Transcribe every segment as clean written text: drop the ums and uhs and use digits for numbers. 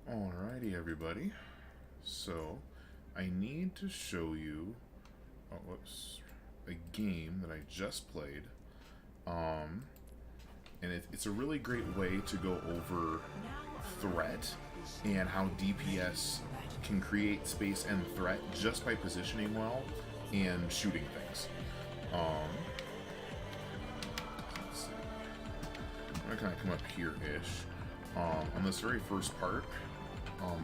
Alrighty, everybody. So, I need to show you a game that I just played. And it's a really great way to go over threat and how DPS can create space and threat just by positioning well and shooting things. Let's see. I'm gonna kind of come up here-ish. On this very first part,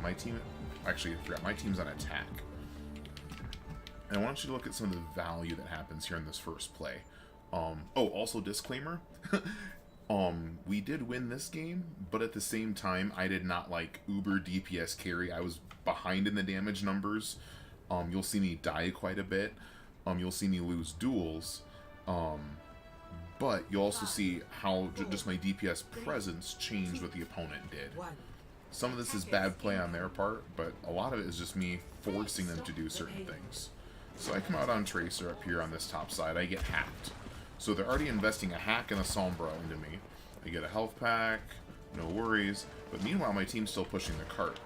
my team, actually, I forgot, my team's on attack. And I want you to look at some of the value that happens here in this first play. Also disclaimer, we did win this game, but at the same time, I did not like uber DPS carry. I was behind in the damage numbers. You'll see me die quite a bit. You'll see me lose duels. But you'll also see how just my DPS presence changed what the opponent did. Some of this is bad play on their part, but a lot of it is just me forcing them to do certain things. So I come out on Tracer up here on this top side, I get hacked. So they're already investing a hack and a Sombra into me. I get a health pack, no worries, but meanwhile my team's still pushing the cart.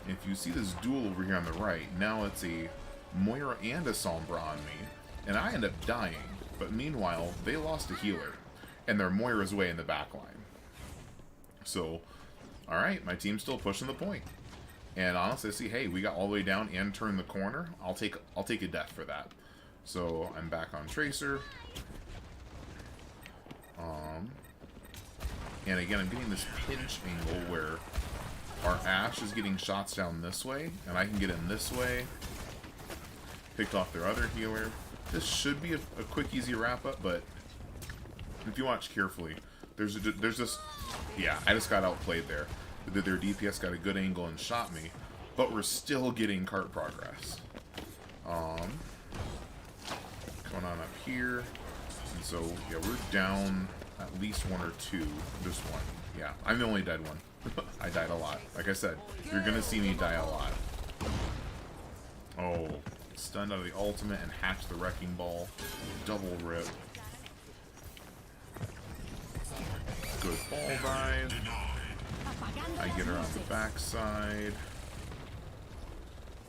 And if you see this duel over here on the right, now it's a Moira and a Sombra on me, and I end up dying. But meanwhile, they lost a healer, and their Moira's way in the back line. So, alright, my team's still pushing the point. And honestly, I see, hey, we got all the way down and turned the corner. I'll take a death for that. So, I'm back on Tracer. And again, I'm getting this pinch angle where our Ashe is getting shots down this way, and I can get in this way. Picked off their other healer. This should be a quick, easy wrap-up, but if you watch carefully, there's this... Yeah, I just got outplayed there. Their DPS got a good angle and shot me, but we're still getting cart progress. Going on up here. And so, yeah, we're down at least one or two. Just one. Yeah, I'm the only dead one. I died a lot. Like I said, you're gonna see me die a lot. Oh, stunned out of the ultimate and hacked the wrecking ball. Double rip. Good ball dive. I get around the backside.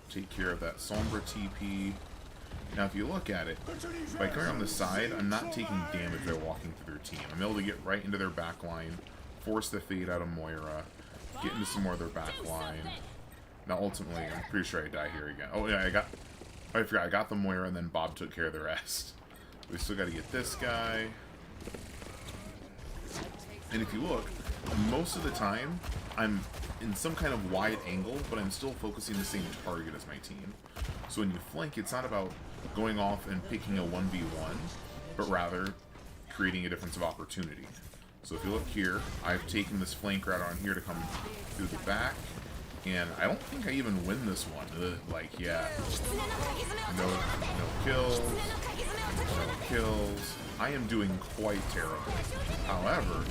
Take care of that Sombra TP. Now if you look at it, by coming around the side, I'm not taking damage by walking through their team. I'm able to get right into their back line, force the fade out of Moira, get into some more of their back line. Now ultimately, I'm pretty sure I die here again. Oh yeah, I forgot, I got the Moira and then Bob took care of the rest. We still gotta get this guy. And if you look, most of the time, I'm in some kind of wide angle, but I'm still focusing the same target as my team. So when you flank, it's not about going off and picking a 1v1, but rather creating a difference of opportunity. So if you look here, I've taken this flank route on here to come through the back, and I don't think I even win this one. Like, yeah, no kills, no kills. I am doing quite terrible. However,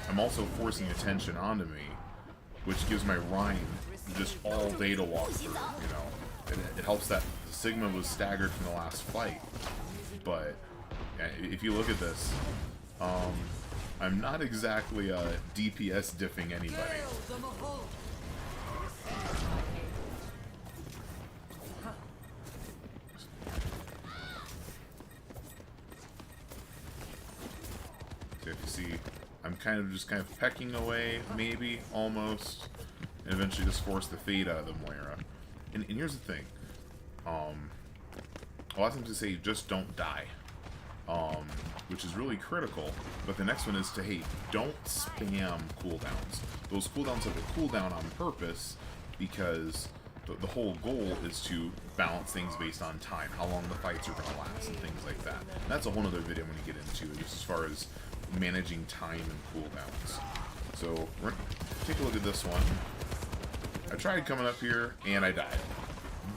I'm also forcing attention onto me, which gives my Rhine just all day to walk through, you know. It helps that Sigma was staggered from the last fight. But yeah, if you look at this, I'm not exactly DPS diffing anybody. So if you see, I'm kind of pecking away, maybe, almost, and eventually just force the fade out of the Moira. And here's the thing. A lot of times they say, just don't die. Which is really critical, but the next one is to, hey, don't spam cooldowns. Those cooldowns have a cooldown on purpose because the whole goal is to balance things based on time, how long the fights are going to last, and things like that. And that's a whole other video I'm going to get into, just as far as managing time and cooldowns. So, we're going to take a look at this one. I tried coming up here, and I died.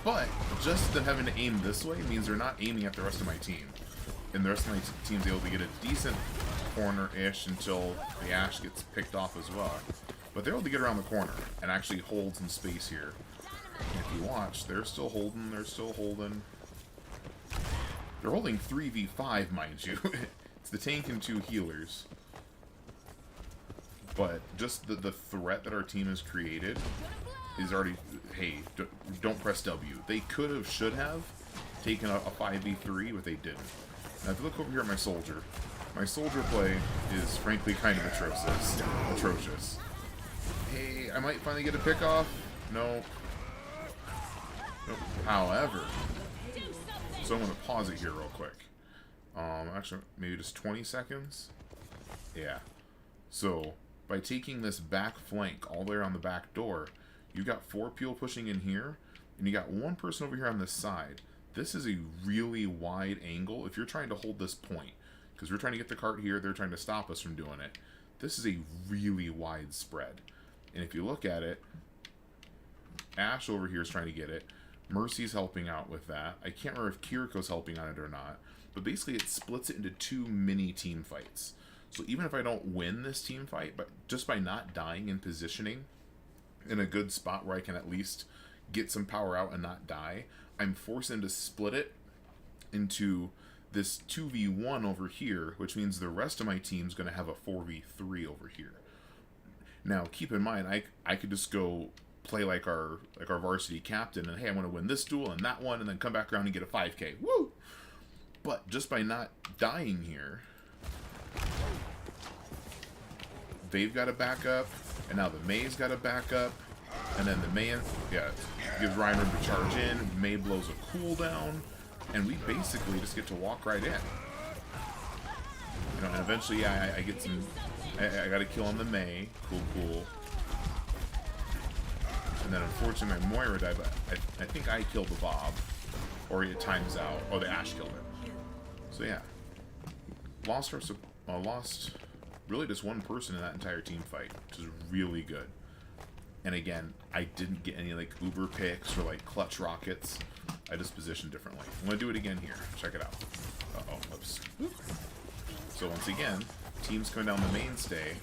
But, just them having to aim this way means they're not aiming at the rest of my team. And the rest of my team's able to get a decent corner-ish until the Ashe gets picked off as well. But they're able to get around the corner and actually hold some space here. And if you watch, they're still holding, they're still holding. They're holding 3v5, mind you. It's the tank and 2 healers. But just the threat that our team has created is already, hey, don't press W. They could have, should have taken a 5v3, but they didn't. Now, if you look over here at my soldier play is frankly kind of atrocious. Hey, I might finally get a pick off. Nope. However, so I'm going to pause it here real quick. Actually, maybe just 20 seconds. Yeah. So, by taking this back flank all the way around the back door, you got 4 people pushing in here, and you got 1 person over here on this side. This is a really wide angle if you're trying to hold this point. Because we're trying to get the cart here, they're trying to stop us from doing it. This is a really wide spread. And if you look at it, Ash over here is trying to get it. Mercy's helping out with that. I can't remember if Kiriko's helping on it or not. But basically it splits it into 2 mini team fights. So even if I don't win this team fight, but just by not dying and positioning in a good spot where I can at least get some power out and not die, I'm forced them to split it into this 2v1 over here, which means the rest of my team's going to have a 4v3 over here. Now, keep in mind, I could just go play like our varsity captain and, hey, I want to win this duel and that one, and then come back around and get a 5k. Woo! But just by not dying here, they've got to back up, and now the May's got to back up, and then the May, yeah, gives Ryan room to charge in, May blows a cooldown, and we basically just get to walk right in. You know, and eventually, yeah, I get some, I got to kill on the May, cool. And then unfortunately my Moira died, but I think I killed the Bob, or it times out, or the Ash killed it. So yeah, lost really just 1 person in that entire team fight, which is really good. And again, I didn't get any like uber picks or like clutch rockets. I just positioned differently. I'm gonna do it again here. Check it out. Oops. So once again, team's coming down the mainstay,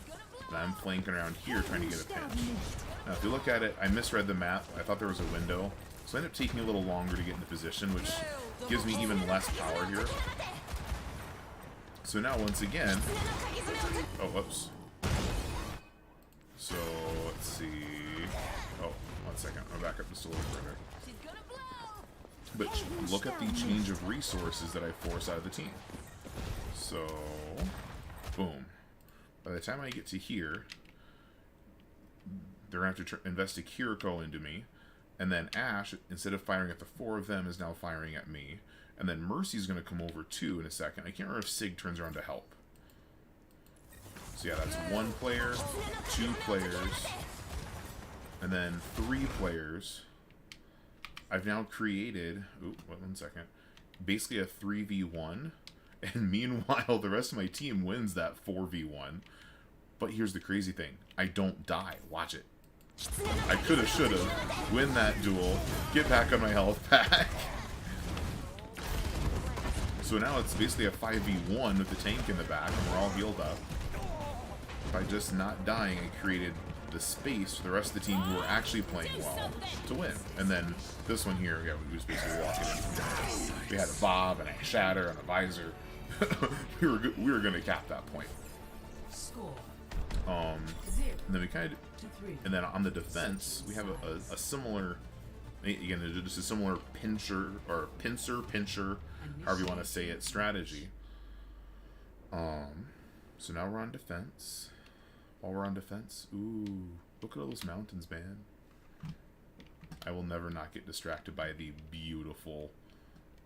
and I'm flanking around here trying to get a pinch. Now if you look at it, I misread the map. I thought there was a window, so I ended up taking a little longer to get into position, which gives me even less power here. So now once again, oh whoops. So let's see. Oh, 1 second. I'll back up just a little further. But look at the change of resources that I force out of the team. So, boom. By the time I get to here, they're going to have to invest a Kiriko into me. And then Ash, instead of firing at the 4 of them, is now firing at me. And then Mercy's going to come over too in a second. I can't remember if Sig turns around to help. So yeah, that's 1 player, 2 players, and then 3 players. I've now created, ooh, 1 second, basically a 3v1, and meanwhile the rest of my team wins that 4v1. But here's the crazy thing, I don't die. Watch it. I coulda, shoulda, win that duel, get back on my health pack. So now it's basically a 5v1 with the tank in the back, and we're all healed up. By just not dying, I created the space for the rest of the team who were actually playing well to win. And then this one here, yeah, we was basically walking in. We had a Bob and a Shatter and a Visor. we were going to cap that point. And then we kind of, and then on the defense, we have a similar, again, just a similar pincher, however you want to say it, strategy. So now we're on defense. While we're on defense, ooh, look at all those mountains, man. I will never not get distracted by the beautiful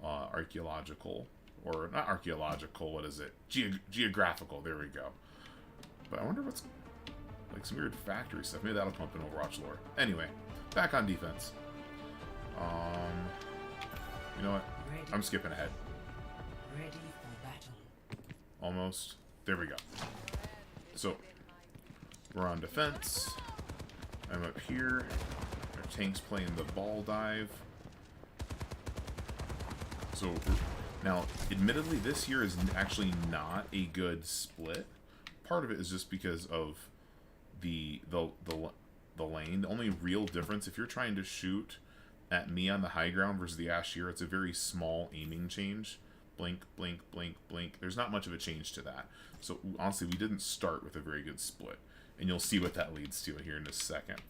archaeological, or not archaeological, what is it? Geographical, there we go. But I wonder what's, like some weird factory stuff. Maybe that'll come up in Overwatch lore. Anyway, back on defense. You know what? I'm skipping ahead. Ready for battle. Almost. There we go. So, we're on defense. I'm up here. Our tank's playing the ball dive. So, now, admittedly, this here is actually not a good split. Part of it is just because of the lane. The only real difference, if you're trying to shoot at me on the high ground versus the Ash here, it's a very small aiming change. Blink, blink, blink, blink. There's not much of a change to that. So honestly, we didn't start with a very good split. And you'll see what that leads to here in a second.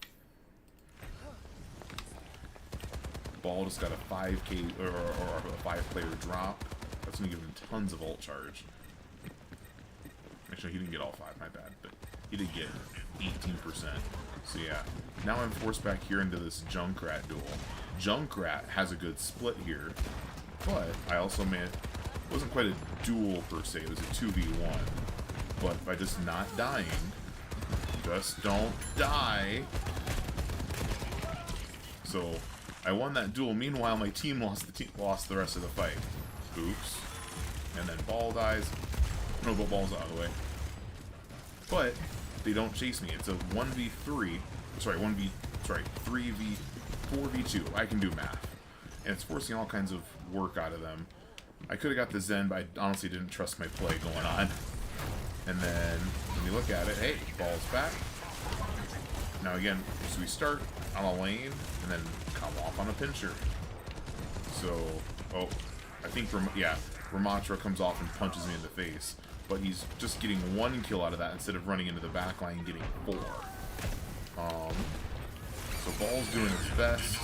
Ball just got a 5k or a 5-player drop. That's going to give him tons of ult charge. Actually, he didn't get all 5, my bad, but he did get 18%. So yeah, now I'm forced back here into this Junkrat duel. Junkrat has a good split here, but I also it wasn't quite a duel per se, it was a 2v1. But by just not dying, just don't die. So I won that duel. Meanwhile, my team lost the rest of the fight. Oops. And then Ball dies. No, but Ball's out of the way. But they don't chase me. It's a 1v3. Sorry, 4v2. I can do math. And it's forcing all kinds of work out of them. I could have got the Zen, but I honestly didn't trust my play going on. And then, when you look at it, hey, Ball's back. Now again, so we start on a lane, and then come off on a pincher. So, oh, I think, Ramatra comes off and punches me in the face. But he's just getting 1 kill out of that instead of running into the back line and getting 4. So Ball's doing his best.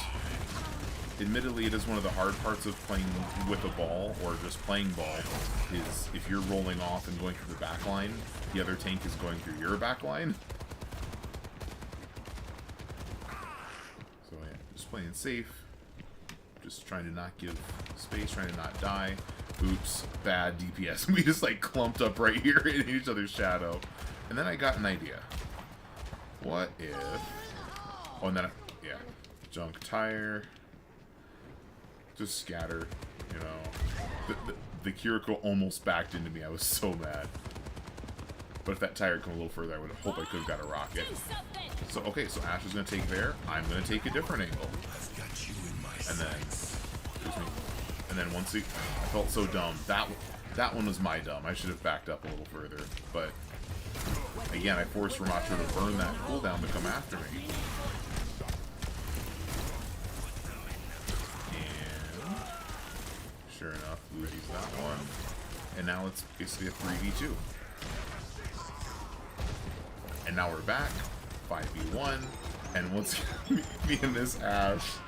Admittedly, it is one of the hard parts of playing with a ball, or just playing ball, is if you're rolling off and going through the back line, the other tank is going through your back line. So yeah, just playing safe. Just trying to not give space, trying to not die. Oops, bad DPS. We just like clumped up right here in each other's shadow. And then I got an idea. What if... Oh, and then, yeah. Junk tire. Just scatter, you know. The Kiriko almost backed into me. I was so mad. But if that tire had come a little further, I would hope I could have got a rocket. So, okay, so Ash is going to take there. I'm going to take a different angle. And then... Excuse me. And then once I felt so dumb. That one was my dumb. I should have backed up a little further. But, again, I forced Ramatra to burn that cooldown to come after me. Sure enough, Luigi's that one. And now it's basically a 3v2. And now we're back. 5v1. And once me and this Ash.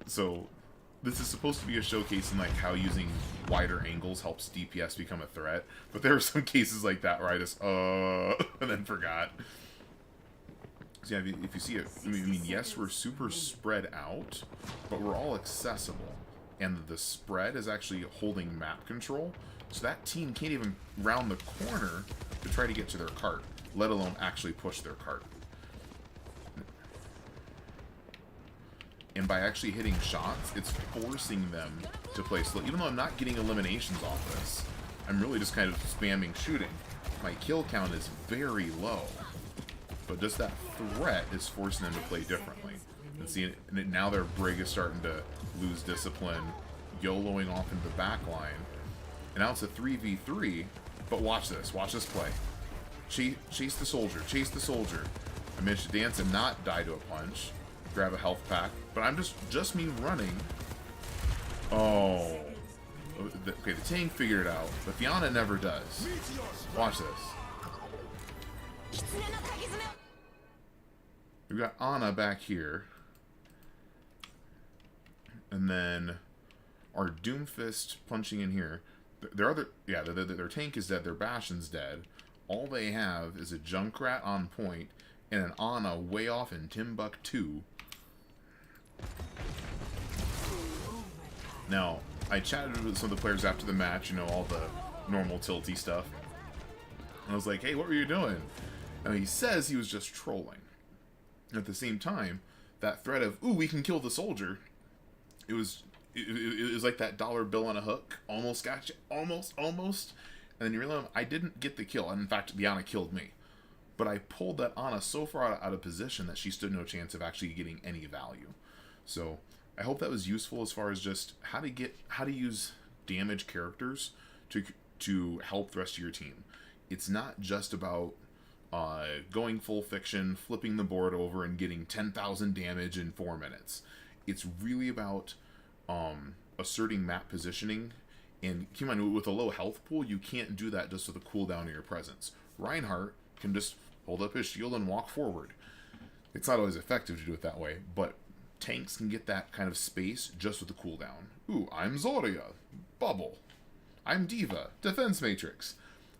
So this is supposed to be a showcase in like how using wider angles helps DPS become a threat. But there are some cases like that where I just and then forgot. So yeah, if you see it, I mean, yes, we're super spread out, but we're all accessible. And the spread is actually holding map control, so that team can't even round the corner to try to get to their cart, let alone actually push their cart. And by actually hitting shots, it's forcing them to play slow. Even though I'm not getting eliminations off this, I'm really just kind of spamming shooting. My kill count is very low, but just that threat is forcing them to play differently. And see, now their Brig is starting to lose discipline, YOLOing off into the back line. And now it's a 3v3, but watch this play. Chase the soldier, chase the soldier. I managed to dance and not die to a punch. Grab a health pack, but I'm just me running. Oh. Okay, the tank figured it out, but Fiona never does. Watch this. We've got Ana back here. And then our Doomfist punching in here. Their tank is dead, their Bastion's dead. All they have is a Junkrat on point and an Ana way off in Timbuktu. Now, I chatted with some of the players after the match, you know, all the normal tilty stuff. And I was like, hey, what were you doing? And he says he was just trolling. At the same time, that threat of, ooh, we can kill the soldier, it was like that dollar bill on a hook. Almost got you. Almost. And then you realize I didn't get the kill. And in fact, the Ana killed me. But I pulled that Ana so far out of position that she stood no chance of actually getting any value. So I hope that was useful as far as just how to use damage characters to help the rest of your team. It's not just about going full fiction, flipping the board over, and getting 10,000 damage in 4 minutes. It's really about asserting map positioning. And keep in mind, with a low health pool, you can't do that just with a cooldown of your presence. Reinhardt can just hold up his shield and walk forward. It's not always effective to do it that way, but tanks can get that kind of space just with the cooldown. Ooh, I'm Zoria. Bubble. I'm Diva. Defense Matrix.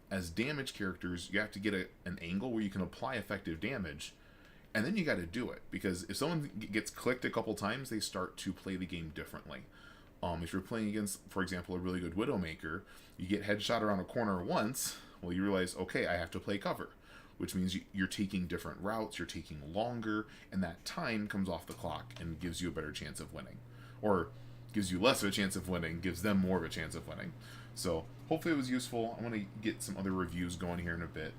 As damage characters, you have to get an angle where you can apply effective damage, and then you got to do it, because if someone gets clicked a couple times, they start to play the game differently. If you're playing against, for example, a really good Widowmaker, you get headshot around a corner once, well, you realize, okay, I have to play cover, which means you're taking different routes, you're taking longer, and that time comes off the clock and gives you a better chance of winning. Or gives you less of a chance of winning, gives them more of a chance of winning. So hopefully it was useful. I'm going to get some other reviews going here in a bit.